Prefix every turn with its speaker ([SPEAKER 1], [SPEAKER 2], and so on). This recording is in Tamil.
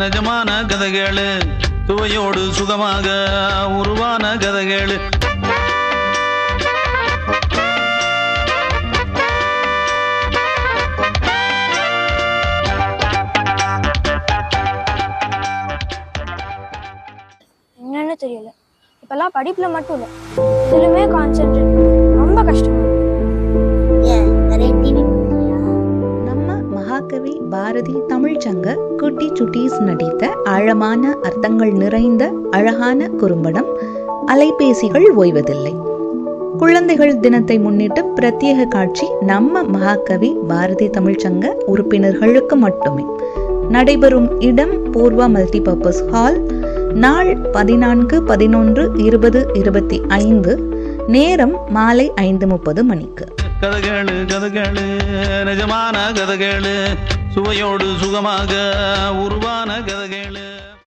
[SPEAKER 1] நிஜமான கதைகளு சுவையோடு சுகமாக உருவான கதைகளு.
[SPEAKER 2] என்னன்னு தெரியல, இப்பெல்லாம் படிப்புல மட்டும் இல்ல எதுலயுமே கான்சென்ட்ரேட் ரொம்ப கஷ்டமா இருக்கு.
[SPEAKER 3] நம்ம மகாகவி பாரதி தமிழ்ச்சங்க குட்டி சுட்டீஸ் நடித்த ஆழமான அர்த்தங்கள் நிறைந்த அழகான குறும்படம் அலைபேசிகள் ஓய்வதில்லை. குழந்தைகள் தினத்தை முன்னிட்டு பிரத்யேக காட்சி நம்ம மகாகவி பாரதி தமிழ்ச்சங்க உறுப்பினர்களுக்கு மட்டுமே. நடைபெறும் இடம் பூர்வா மல்டிபர்பஸ் ஹால். நாள் 14, 11, 20, 25. நேரம் மாலை 5:30 மணிக்கு.
[SPEAKER 1] கதைகளு கதைகளு நிஜமான கதைகளு சுவையோடு சுகமாக உருவான கதைகளு.